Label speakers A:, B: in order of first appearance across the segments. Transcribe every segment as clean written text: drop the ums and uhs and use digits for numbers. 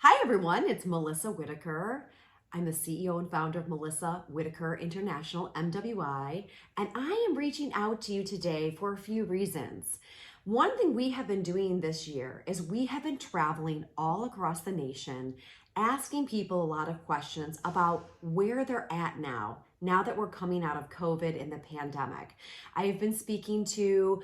A: Hi, everyone. It's Melissa Whitaker. I'm the CEO and founder of Melissa Whitaker International, MWI, and I am reaching out to you today for a few reasons. One thing we have been doing this year is we have been traveling all across the nation, asking people a lot of questions about where they're at now that we're coming out of COVID and the pandemic. I've been speaking to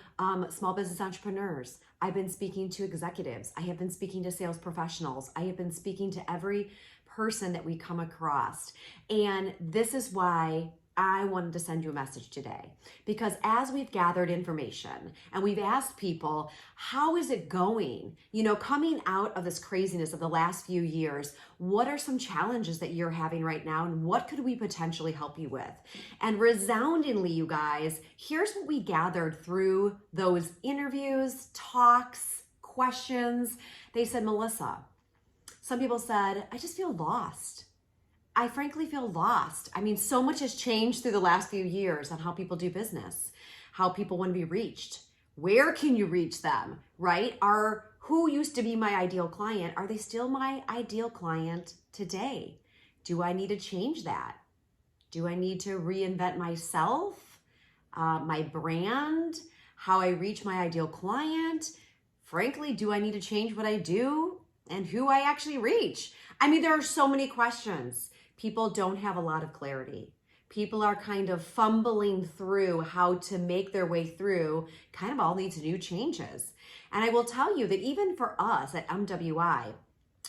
A: small business entrepreneurs. I've been speaking to executives. I have been speaking to sales professionals. I have been speaking to every person that we come across. And this is why I wanted to send you a message today, because as we've gathered information and we've asked people, how is it going? Coming out of this craziness of the last few years, what are some challenges that you're having right now and what could we potentially help you with? And resoundingly, you guys, here's what we gathered through those interviews, talks, questions. They said, Melissa, some people said, I just feel lost. I frankly feel lost. I mean, so much has changed through the last few years on how people do business, how people want to be reached. Where can you reach them, right? Who used to be my ideal client? Are they still my ideal client today? Do I need to change that? Do I need to reinvent myself, my brand, how I reach my ideal client? Frankly, do I need to change what I do and who I actually reach? I mean, there are so many questions. People don't have a lot of clarity. People are kind of fumbling through how to make their way through kind of all these new changes. And I will tell you that even for us at MWI,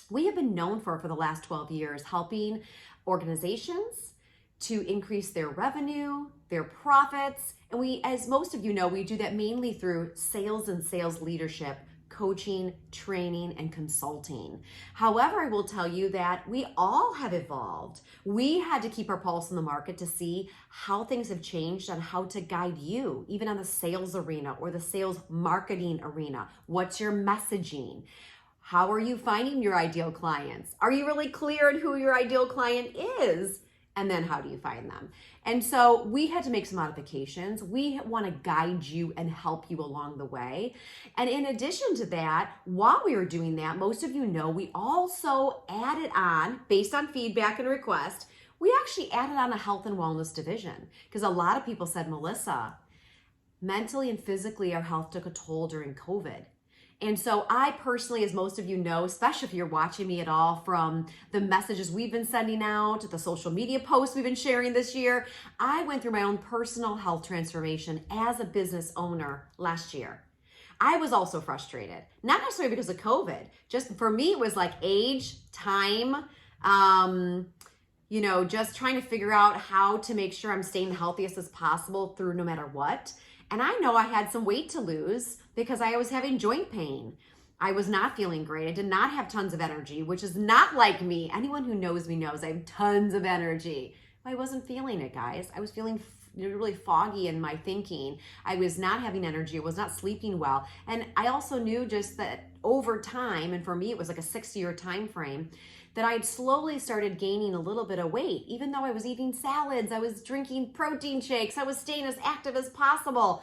A: we have been known for the last 12 years helping organizations to increase their revenue, their profits. And we, as most of you know, we do that mainly through sales and sales leadership, coaching, training, and consulting. However, I will tell you that we all have evolved. We had to keep our pulse in the market to see how things have changed and how to guide you, even on the sales arena or the sales marketing arena. What's your messaging? How are you finding your ideal clients? Are you really clear on who your ideal client is? And then how do you find them? And so we had to make some modifications. We want to guide you and help you along the way. And in addition to that, while we were doing that, most of you know, we also added on, based on feedback and request, we actually added on a health and wellness division, because a lot of people said, Melissa, mentally and physically, our health took a toll during COVID. And so I personally, as most of you know, especially if you're watching me at all from the messages we've been sending out, the social media posts we've been sharing this year, I went through my own personal health transformation as a business owner last year. I was also frustrated, not necessarily because of COVID. Just for me, it was like age, time, just trying to figure out how to make sure I'm staying the healthiest as possible through no matter what. And I know I had some weight to lose because I was having joint pain. I was not feeling great. I did not have tons of energy, which is not like me. Anyone who knows me knows I have tons of energy. I wasn't feeling it, guys. I was feeling really foggy in my thinking. I was not having energy. I was not sleeping well. And I also knew just that over time, and for me, it was like a 6-year time frame, that I had slowly started gaining a little bit of weight. Even though I was eating salads, I was drinking protein shakes, I was staying as active as possible.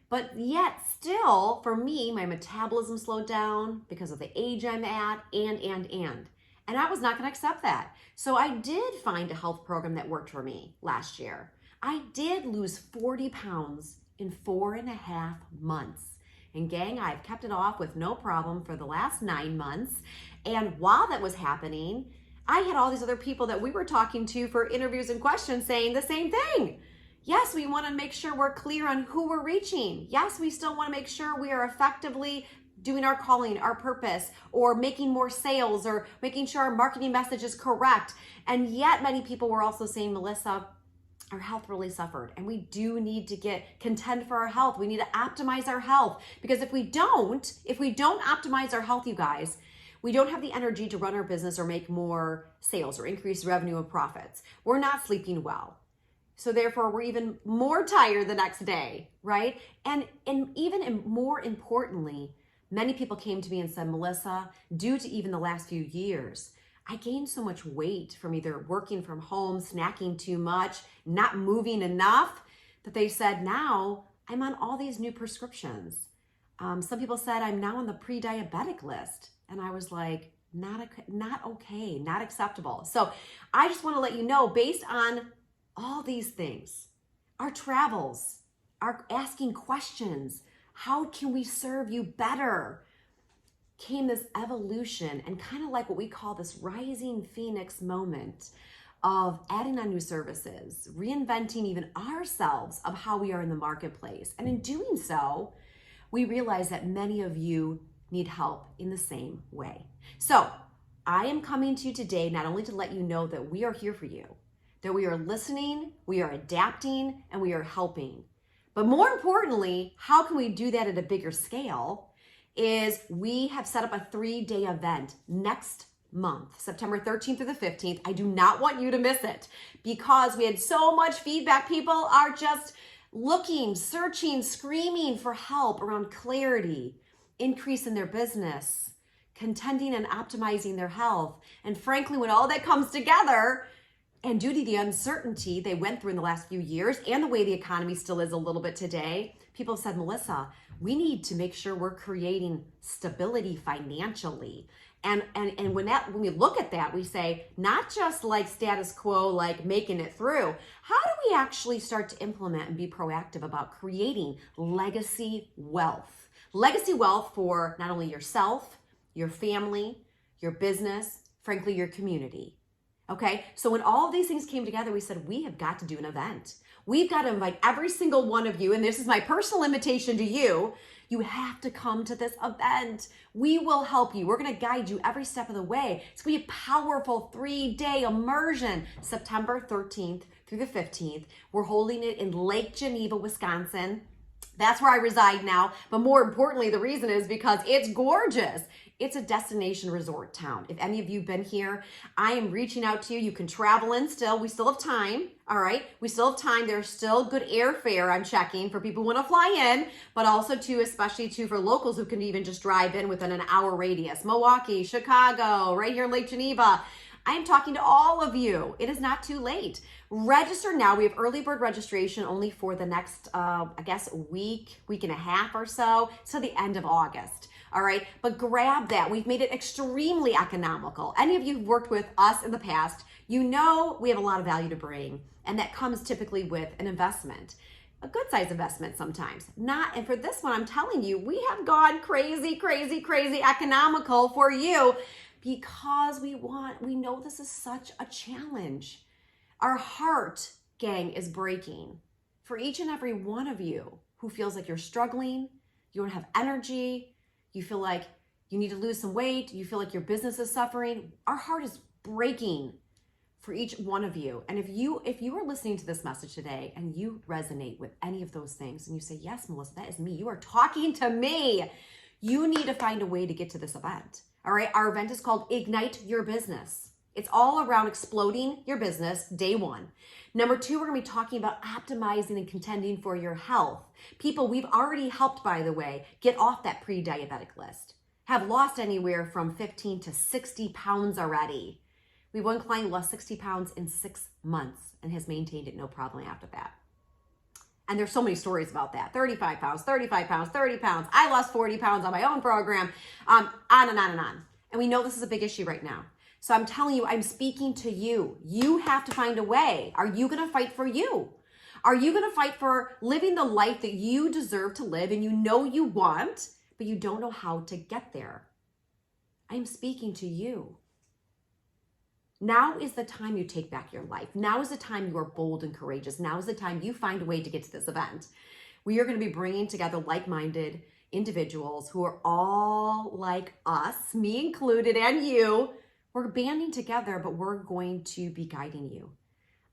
A: But yet still, for me, my metabolism slowed down because of the age I'm at, and I was not gonna accept that. So I did find a health program that worked for me last year. I did lose 40 pounds in 4.5 months. And gang, I've kept it off with no problem for the last 9 months. And while that was happening, I had all these other people that we were talking to for interviews and questions saying the same thing. Yes, we want to make sure we're clear on who we're reaching. Yes, we still want to make sure we are effectively doing our calling, our purpose, or making more sales, or making sure our marketing message is correct. And yet many people were also saying, Melissa, our health really suffered and we do need to contend for our health. We need to optimize our health, because if we don't optimize our health, you guys, we don't have the energy to run our business or make more sales or increase revenue and profits. We're not sleeping well. So therefore, we're even more tired the next day, right? And even more importantly, many people came to me and said, Melissa, due to even the last few years, I gained so much weight from either working from home, snacking too much, not moving enough, that they said, now I'm on all these new prescriptions. Some people said I'm now on the pre-diabetic list. And I was like, not okay, not acceptable. So I just want to let you know, based on all these things, our travels, our asking questions, how can we serve you better, came this evolution and kind of like what we call this rising phoenix moment of adding on new services, reinventing even ourselves of how we are in the marketplace. And in doing so, we realize that many of you need help in the same way. So I am coming to you today not only to let you know that we are here for you, that we are listening, we are adapting, and we are helping. But more importantly, how can we do that at a bigger scale is we have set up a 3-day event next month, September 13th through the 15th. I do not want you to miss it because we had so much feedback. People are just looking, searching, screaming for help around clarity, increase in their business, contending and optimizing their health. And frankly, when all that comes together, and due to the uncertainty they went through in the last few years and the way the economy still is a little bit today, people have said, Melissa, we need to make sure we're creating stability financially. And when we look at that, we say, not just like status quo, like making it through. How do we actually start to implement and be proactive about creating legacy wealth? Legacy wealth for not only yourself, your family, your business, frankly, your community. Okay, so when all of these things came together, we said, we have got to do an event. We've got to invite every single one of you, and this is my personal invitation to you. You have to come to this event. We will help you. We're going to guide you every step of the way. It's going to be a powerful 3-day immersion, September 13th through the 15th. We're holding it in Lake Geneva, Wisconsin. That's where I reside now. But more importantly, the reason is because it's gorgeous. It's a destination resort town. If any of you have been here, I am reaching out to you. You can travel in still. We still have time. All right. We still have time. There's still good airfare I'm checking for people who want to fly in, but also too, especially too for locals who can even just drive in within an hour radius. Milwaukee, Chicago, right here in Lake Geneva. I am talking to all of you. It is not too late. Register now. We have early bird registration only for the next, week and a half or so, to the end of August. All right, but grab that. We've made it extremely economical. Any of you who've worked with us in the past, you know we have a lot of value to bring, and that comes typically with an investment. A good size investment sometimes. And for this one, I'm telling you, we have gone crazy economical for you because we know this is such a challenge. Our heart, gang, is breaking for each and every one of you who feels like you're struggling, you don't have energy, you feel like you need to lose some weight, you feel like your business is suffering. Our heart is breaking for each one of you. And if you are listening to this message today and you resonate with any of those things and you say, yes, Melissa, that is me. You are talking to me. You need to find a way to get to this event. All right. Our event is called Ignite Your Business. It's all around exploding your business, day one. Number two, we're going to be talking about optimizing and contending for your health. People we've already helped, by the way, get off that pre-diabetic list, have lost anywhere from 15 to 60 pounds already. We have one client lost 60 pounds in 6 months and has maintained it no problem after that. And there's so many stories about that. 35 pounds, 35 pounds, 30 pounds. I lost 40 pounds on my own program, on and on and on. And we know this is a big issue right now. So I'm telling you, I'm speaking to you. You have to find a way. Are you going to fight for you? Are you going to fight for living the life that you deserve to live and you know you want, but you don't know how to get there? I'm speaking to you. Now is the time you take back your life. Now is the time you are bold and courageous. Now is the time you find a way to get to this event. We are going to be bringing together like-minded individuals who are all like us, me included, and you. We're banding together, but we're going to be guiding you.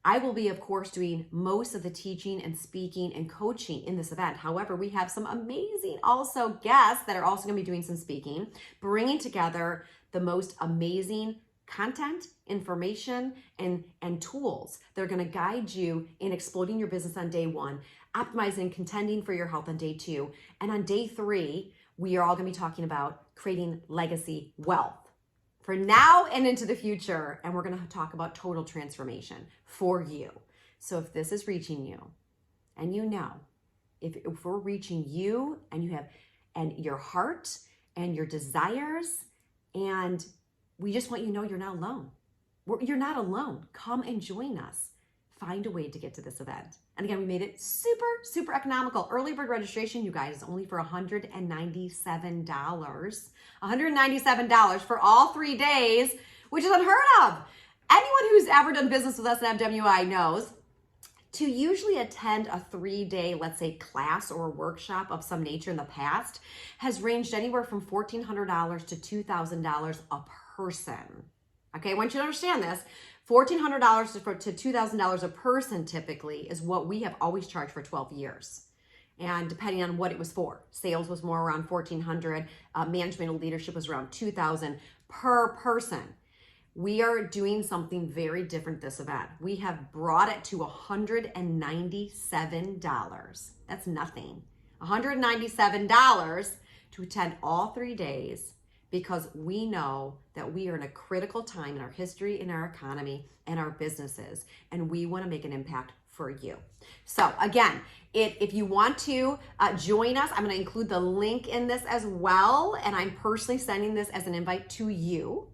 A: I will be, of course, doing most of the teaching and speaking and coaching in this event. However, we have some amazing also guests that are also going to be doing some speaking, bringing together the most amazing content, information, and tools that are going to guide you in exploding your business on day one, optimizing and contending for your health on day two. And on day three, we are all going to be talking about creating legacy wealth for now and into the future. And we're going to talk about total transformation for you. So if this is reaching you, and you know, if we're reaching you and you have, and your heart and your desires, and we just want you to know you're not alone. You're not alone. Come and join us. Find a way to get to this event. And again, we made it super, super economical. Early bird registration, you guys, is only for $197. $197 for all 3 days, which is unheard of. Anyone who's ever done business with us at MWI knows to usually attend a 3-day, let's say, class or workshop of some nature in the past has ranged anywhere from $1,400 to $2,000 a person. Okay, I want you to understand this. $1,400 to $2,000 a person typically is what we have always charged for 12 years. And depending on what it was for, sales was more around $1,400, management and leadership was around $2,000 per person. We are doing something very different this event. We have brought it to $197. That's nothing. $197 to attend all 3 days, because we know that we are in a critical time in our history, in our economy, and our businesses, and we want to make an impact for you. So again, if you want to join us, I'm going to include the link in this as well, and I'm personally sending this as an invite to you.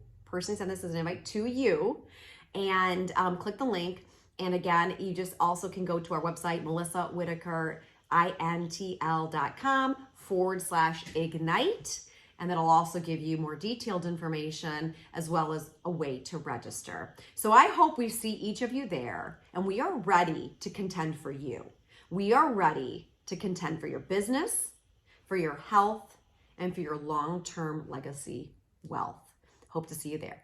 A: And click the link. And again, you just also can go to our website, melissawhitakerintl.com/ignite. And that'll also give you more detailed information as well as a way to register. So I hope we see each of you there, and we are ready to contend for you. We are ready to contend for your business, for your health, and for your long-term legacy wealth. Hope to see you there.